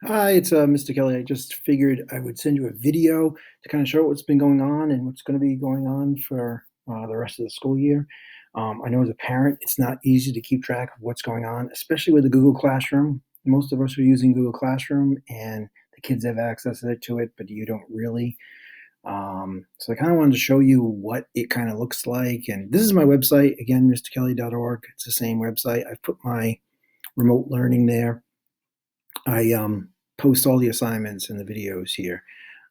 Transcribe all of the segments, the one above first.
Hi, it's Mr. Kelly. I just figured I would send you a video to kind of show what's been going on and what's going to be going on for the rest of the school year. I know as a parent, it's not easy to keep track of what's going on, especially with the Google Classroom. Most of us are using Google Classroom, and the kids have access to it, but you don't really. So I kind of wanted to show you what it kind of looks like. And this is my website, again, mrkelly.org. It's the same website. I've put my remote learning there. I post all the assignments and the videos here.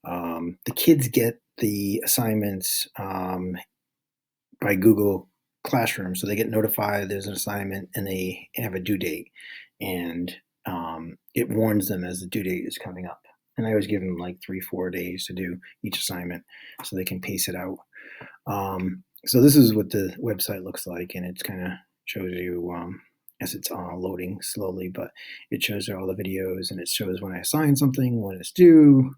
The kids get the assignments by Google Classroom, so they get notified there's an assignment and they have a due date, and it warns them as the due date is coming up. And I always give them like 3-4 days to do each assignment, so they can pace it out. So this is what the website looks like, and it's kind of shows you as it's loading slowly, but it shows you all the videos, and it shows when I assign something, when it's due.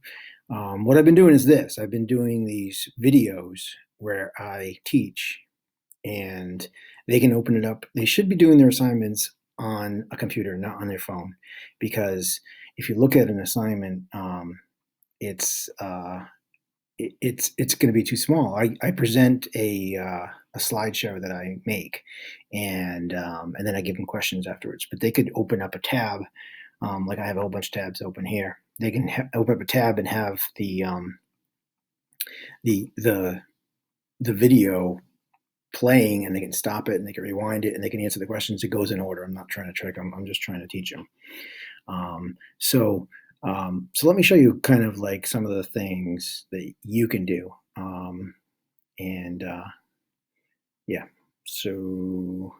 What I've been doing is this. I've been doing these videos where I teach, and they can open it up. They should be doing their assignments on a computer, not on their phone, because if you look at an assignment, it's it's going to be too small. I present a slideshow that I make, and then I give them questions afterwards. But they could open up a tab, like I have a whole bunch of tabs open here. They can open up a tab and have the the the video playing, and they can stop it and they can rewind it and they can answer the questions. It goes in order. I'm not trying to trick them. I'm just trying to teach them. Um, so so let me show you kind of like some of the things that you can do. And Yeah, so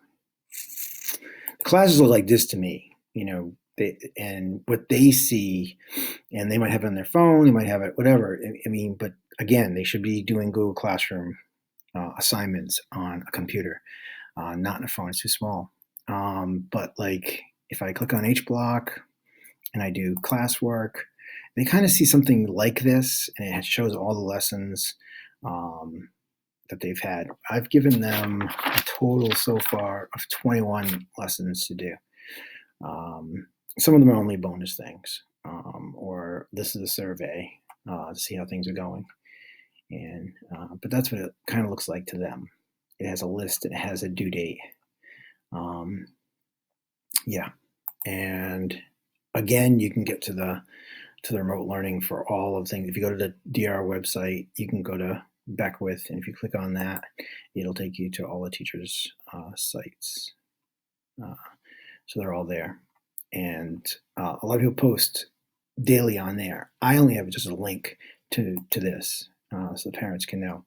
classes are like this to me, and what they see, and they might have it on their phone, they might have it, whatever. I mean, but again, they should be doing Google Classroom assignments on a computer, not on a phone. It's too small. But like if I click on H block and I do classwork, they kind of see something like this, and it shows all the lessons um, that they've had. I've given them a total so far of 21 lessons to do. Um, some of them are only bonus things, or this is a survey to see how things are going. And but that's what it kind of looks like to them. It has a list and it has a due date. Um, yeah, and again, you can get to the remote learning for all of things. If you go to the DR website, you can go to Beckwith, and if you click on that, it'll take you to all the teachers' sites. So they're all there, and a lot of people post daily on there. I only have just a link to this, so the parents can know.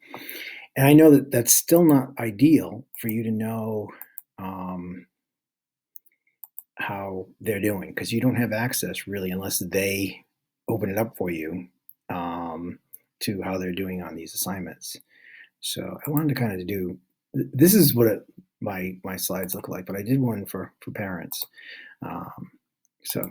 And I know that that's still not ideal for you to know how they're doing, because you don't have access really unless they open it up for you to how they're doing on these assignments. So I wanted to kind of do this is what my slides look like, but I did one for parents. So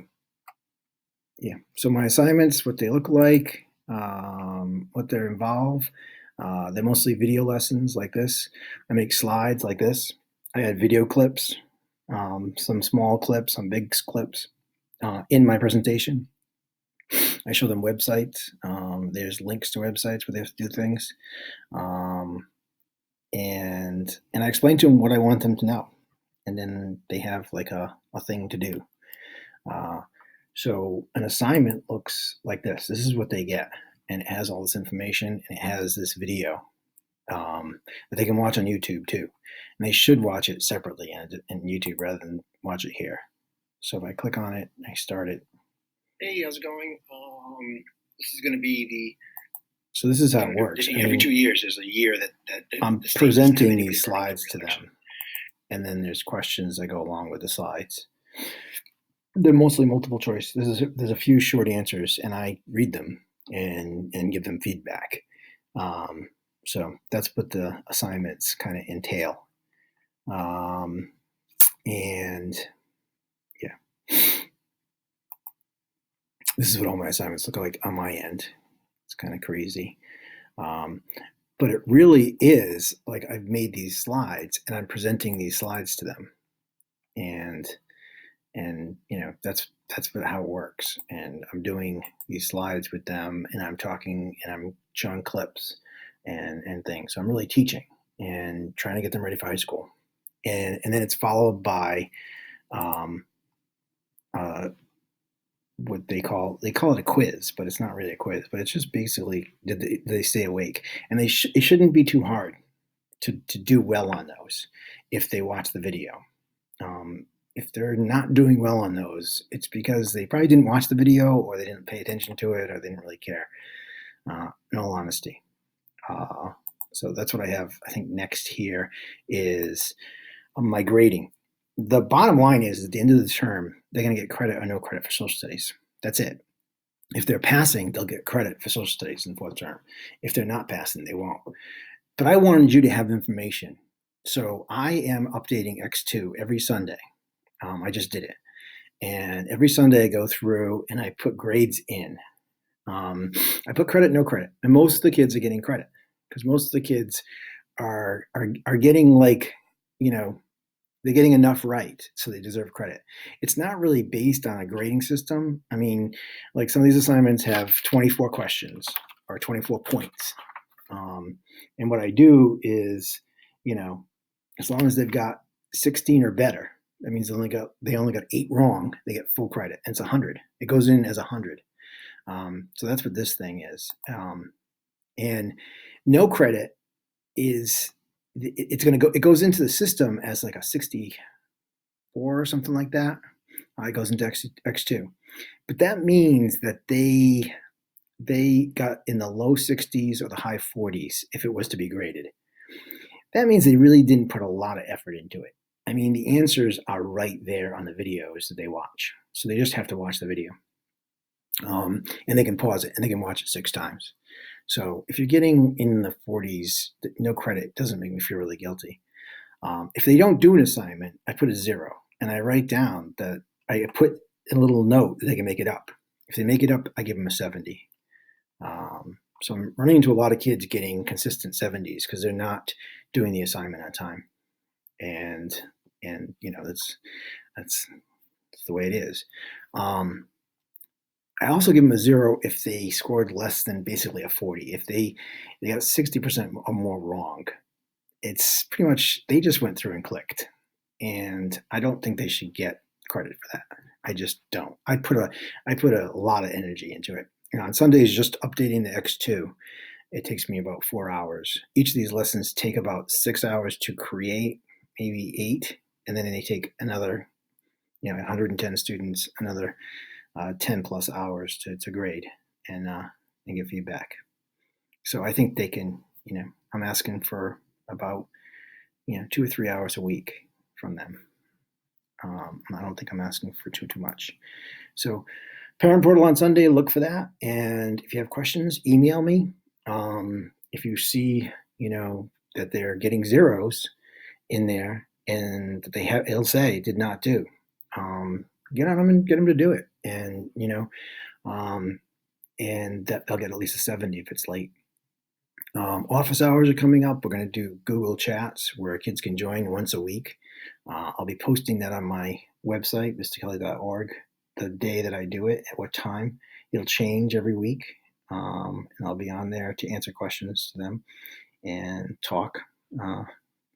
yeah, so my assignments, what they look like, what they're involved. They're mostly video lessons like this. I make slides like this. I add video clips, some small clips, some big clips in my presentation. I show them websites. There's links to websites where they have to do things, and I explain to them what I want them to know, and then they have like a thing to do. So an assignment looks like this. This is what they get, and it has all this information, and it has this video that they can watch on YouTube too. And they should watch it separately in YouTube rather than watch it here. So if I click on it, I start it. Hey, how's it going? This is going to be the. So this is how it works. Every 2 years, there's a year that I'm presenting these slides to them, and then there's questions that go along with the slides. They're mostly multiple choice. There's a few short answers, and I read them and give them feedback. So that's what the assignments kind of entail. And yeah, this is what all my assignments look like on my end. It's kind of crazy. But it really is like I've made these slides and I'm presenting these slides to them. And that's that's how it works. And I'm doing these slides with them, and I'm talking, and I'm showing clips and things. So I'm really teaching and trying to get them ready for high school. And then it's followed by um, uh, what they call it a quiz, but it's not really a quiz. But it's just basically did they stay awake? And it shouldn't be too hard to do well on those if they watch the video. Um, if they're not doing well on those, it's because they probably didn't watch the video, or they didn't pay attention to it, or they didn't really care. In all honesty, uh, so that's what I have. I think next here is my grading. The bottom line is, at the end of the term, they're going to get credit or no credit for social studies. That's it. If they're passing, they'll get credit for social studies in the fourth term. If they're not passing, they won't. But I wanted you to have information. So I am updating X2 every Sunday. I just did it. And every Sunday I go through and I put grades in. I put credit, no credit. And most of the kids are getting credit, because most of the kids are getting, like, you know, they're getting enough right, so they deserve credit. It's not really based on a grading system. I mean, like, some of these assignments have 24 questions or 24 points. And what I do is, as long as they've got 16 or better, that means they only got 8 wrong, they get full credit. And it's 100. It goes in as 100. So that's what this thing is. And no credit is, it goes into the system as like a 64 or something like that. It goes into X2. But that means that they got in the low 60s or the high 40s if it was to be graded. That means they really didn't put a lot of effort into it. I mean, the answers are right there on the videos that they watch. So they just have to watch the video. And they can pause it and they can watch it 6 times. So if you're getting in the 40s, no credit doesn't make me feel really guilty. If they don't do an assignment, I put a 0, and I write down that I put a little note that they can make it up. If they make it up, I give them a 70. So I'm running into a lot of kids getting consistent 70s because they're not doing the assignment on time. And that's the way it is. I also give them a 0 if they scored less than basically a 40. If they got 60% or more wrong, it's pretty much they just went through and clicked. And I don't think they should get credit for that. I just don't. I put a lot of energy into it. On Sundays, just updating the X2, it takes me about 4 hours. Each of these lessons take about 6 hours to create, maybe 8, and then they take another, 110 students, another 10 plus hours to grade and give feedback. So I think they can, I'm asking for about, 2 or 3 hours a week from them. I don't think I'm asking for too much. So Parent Portal on Sunday, look for that. And if you have questions, email me. If you see, that they're getting 0s in there and that it'll say did not do, get on them and get them to do it. And, and that they'll get at least a 70 if it's late. Office hours are coming up. We're going to do Google Chats where kids can join once a week. I'll be posting that on my website, mrkelly.org, the day that I do it, at what time. It'll change every week, and I'll be on there to answer questions to them and talk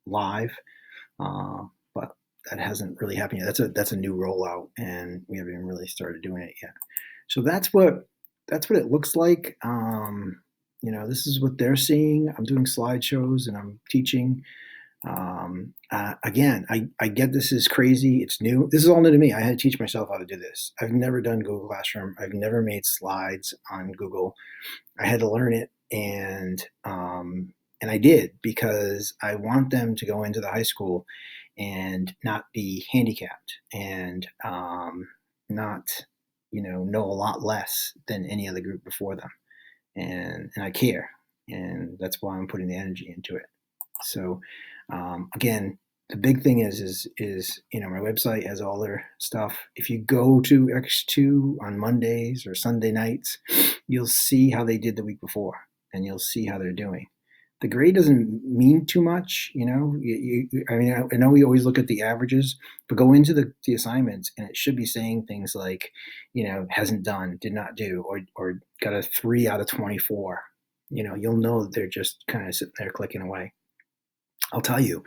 live. But that hasn't really happened yet. That's a new rollout, and we haven't even really started doing it yet. So that's what it looks like. This is what they're seeing. I'm doing slideshows and I'm teaching. Again, I get this is crazy. It's new. This is all new to me. I had to teach myself how to do this. I've never done Google Classroom. I've never made slides on Google. I had to learn it, and I did, because I want them to go into the high school and not be handicapped and not know a lot less than any other group before them. And I care, and that's why I'm putting the energy into it. So again, the big thing is my website has all their stuff. If you go to X2 on Mondays or Sunday nights, you'll see how they did the week before, and you'll see how they're doing. the grade doesn't mean too much, you know? I mean, I know we always look at the averages, but go into the assignments and it should be saying things like, hasn't done, did not do, or got a 3 out of 24. You'll know that they're just kind of sitting there clicking away. I'll tell you,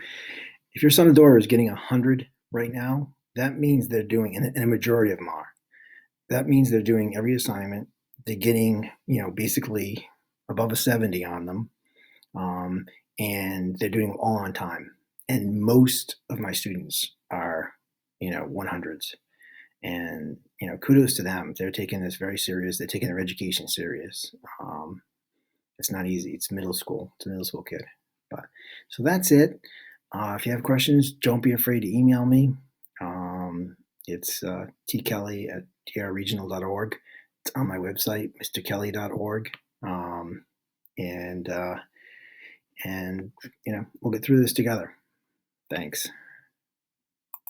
if your son or daughter is getting 100 right now, that means they're doing, and a majority of them are, that means they're doing every assignment. They're getting, basically above a 70 on them, um, and they're doing it all on time. And most of my students are, 100s. And, kudos to them. They're taking this very serious. They're taking their education serious. It's not easy. It's middle school. It's a middle school kid. But so that's it. If you have questions, don't be afraid to email me. It's tkelly at drregional.org. It's on my website, mrkelly.org. Um, and, uh, and, we'll get through this together. Thanks.